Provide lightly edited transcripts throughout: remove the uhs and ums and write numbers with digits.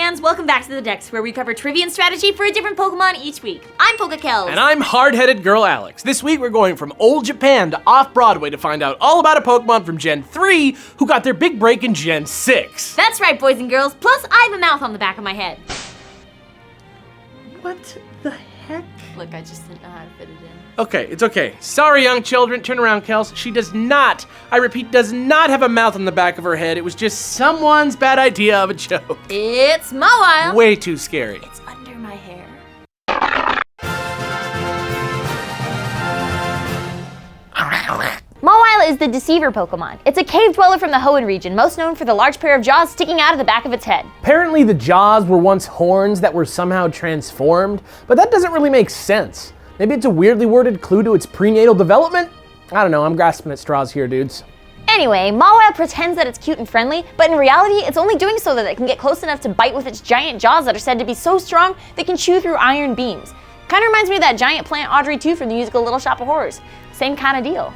fans, welcome back to the Dex, where we cover trivia and strategy for a different Pokemon each week. I'm PokeKellz. And I'm hard-headed girl Alex. This week we're going from old Japan to off-Broadway to find out all about a Pokemon from Gen 3 who got their big break in Gen 6. That's right, boys and girls, plus I have a mouth on the back of my head. What the heck? Look, I just didn't know how to fit it in. Okay, it's okay. Sorry, young children. Turn around, Kels. She does not, I repeat, does not have a mouth on the back of her head. It was just someone's bad idea of a joke. It's Mawile. Way too scary. It's under my hair. Mawile is the Deceiver Pokemon. It's a cave dweller from the Hoenn region, most known for the large pair of jaws sticking out of the back of its head. Apparently the jaws were once horns that were somehow transformed, but that doesn't really make sense. Maybe it's a weirdly worded clue to its prenatal development? I don't know, I'm grasping at straws here, dudes. Anyway, Mawile pretends that it's cute and friendly, but in reality, it's only doing so that it can get close enough to bite with its giant jaws that are said to be so strong they can chew through iron beams. Kinda reminds me of that giant plant Audrey 2 from the musical Little Shop of Horrors. Same kinda deal.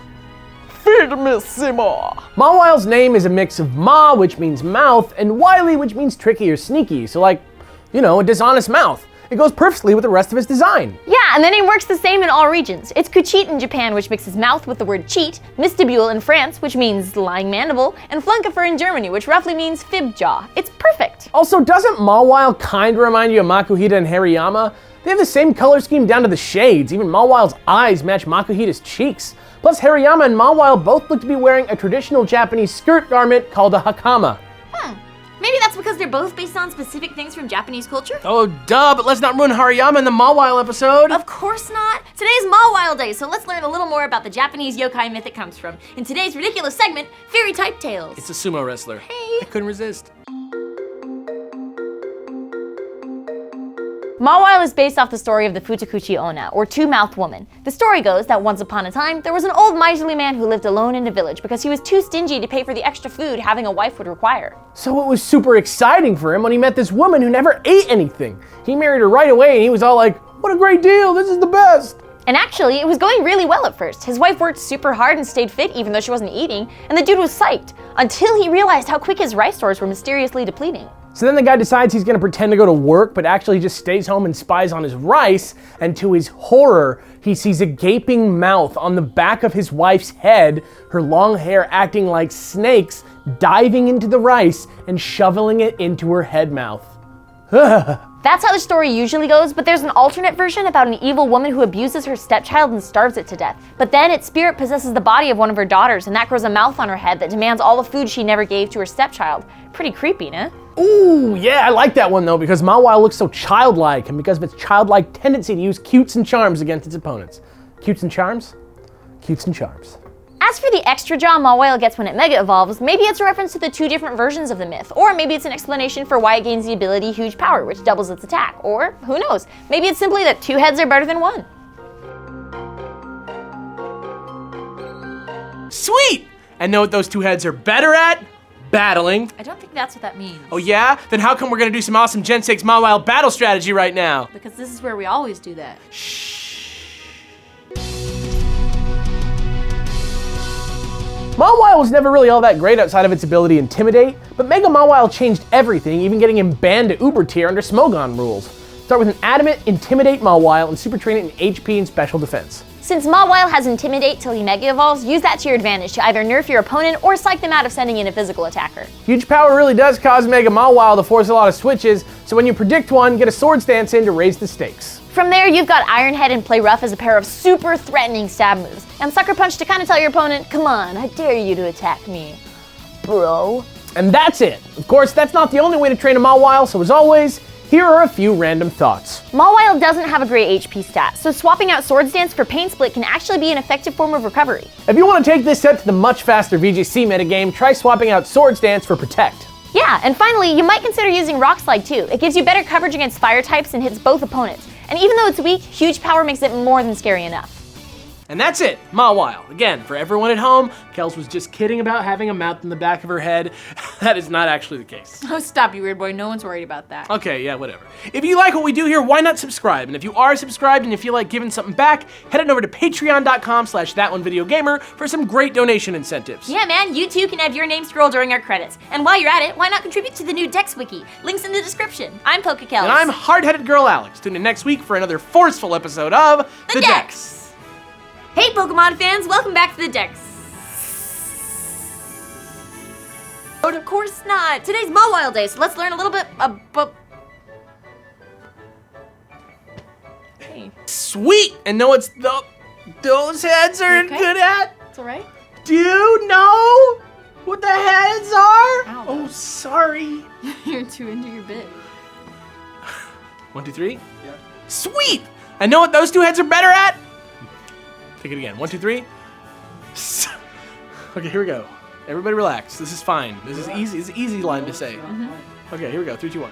Feed me, Seymour. Mawile's name is a mix of Ma, which means mouth, and Wily, which means tricky or sneaky, so like, you know, a dishonest mouth. It goes perfectly with the rest of its design. Yeah, and the name works the same in all regions. It's Kuchit in Japan, which mixes mouth with the word cheat, Mistibule in France, which means lying mandible, and Flankifer in Germany, which roughly means fib jaw. It's perfect. Also, doesn't Mawile kinda remind you of Makuhita and Hariyama? They have the same color scheme down to the shades. Even Mawile's eyes match Makuhita's cheeks. Plus, Hariyama and Mawile both look to be wearing a traditional Japanese skirt garment called a hakama. Maybe that's because they're both based on specific things from Japanese culture? Oh, duh, but let's not ruin Hariyama in the Mawile episode. Of course not. Today's Mawile Day, so let's learn a little more about the Japanese yokai myth it comes from. In today's ridiculous segment, Fairy Type Tales. It's a sumo wrestler. Hey. I couldn't resist. Mawile is based off the story of the Futakuchi-Onna, or two-mouthed woman. The story goes that once upon a time, there was an old miserly man who lived alone in a village because he was too stingy to pay for the extra food having a wife would require. So it was super exciting for him when he met this woman who never ate anything. He married her right away and he was all like, what a great deal, this is the best. And actually, it was going really well at first. His wife worked super hard and stayed fit even though she wasn't eating, and the dude was psyched, until he realized how quick his rice stores were mysteriously depleting. So then the guy decides he's gonna pretend to go to work, but actually just stays home and spies on his rice, and to his horror, he sees a gaping mouth on the back of his wife's head, her long hair acting like snakes, diving into the rice and shoveling it into her head mouth. That's how the story usually goes, but there's an alternate version about an evil woman who abuses her stepchild and starves it to death. But then its spirit possesses the body of one of her daughters, and that grows a mouth on her head that demands all the food she never gave to her stepchild. Pretty creepy, nah? Ooh, yeah, I like that one though, because Mawile looks so childlike, and because of its childlike tendency to use cutes and charms against its opponents. Cutes and charms? Cutes and charms. As for the extra jaw Mawile gets when it mega evolves, maybe it's a reference to the two different versions of the myth, or maybe it's an explanation for why it gains the ability Huge Power, which doubles its attack, or who knows, maybe it's simply that two heads are better than one. Sweet! And know what those two heads are better at? Battling. I don't think that's what that means. Oh yeah? Then how come we're gonna do some awesome Gen 6 Mawile battle strategy right now? Because this is where we always do that. Mawile was never really all that great outside of its ability to intimidate, but Mega Mawile changed everything, even getting him banned to Uber tier under Smogon rules. Start with an adamant Intimidate Mawile and super train it in HP and special defense. Since Mawile has Intimidate till he mega evolves, use that to your advantage to either nerf your opponent or psych them out of sending in a physical attacker. Huge Power really does cause Mega Mawile to force a lot of switches, so when you predict one, get a Swords Dance in to raise the stakes. From there, you've got Iron Head and Play Rough as a pair of super threatening stab moves, and Sucker Punch to kind of tell your opponent, come on, I dare you to attack me, bro. And that's it. Of course, that's not the only way to train a Mawile, so as always, here are a few random thoughts. Mawile doesn't have a great HP stat, so swapping out Swords Dance for Pain Split can actually be an effective form of recovery. If you want to take this set to the much faster VGC metagame, try swapping out Swords Dance for Protect. Yeah, and finally, you might consider using Rock Slide too. It gives you better coverage against fire types and hits both opponents. And even though it's weak, Huge Power makes it more than scary enough. And that's it, Mawile. Again, for everyone at home, Kels was just kidding about having a mouth in the back of her head. That is not actually the case. Oh, stop, you weird boy. No one's worried about that. Okay, yeah, whatever. If you like what we do here, why not subscribe? And if you are subscribed and you feel like giving something back, head on over to patreon.com/thatonevideogamer for some great donation incentives. Yeah, man, you too can have your name scroll during our credits. And while you're at it, why not contribute to the new Dex Wiki? Links in the description. I'm PokeKellz. And I'm hard-headed girl Alex. Tune in next week for another forceful episode of The Dex. Hey, Pokemon fans, welcome back to the Dex. But of course not. Today's Mawile Day, so let's learn a little bit about... Hey. Sweet! And know what's those heads are Okay. good at? It's alright. Do you know what the heads are? Ow. Oh, sorry. You're too into your bit. 1, 2, 3. Yeah. Sweet! I know what those two heads are better at. Take it again. 1, 2, 3. Okay, here we go. Everybody relax. This is fine. This is easy. It's an easy line to say. Okay, here we go. 3, 2, 1.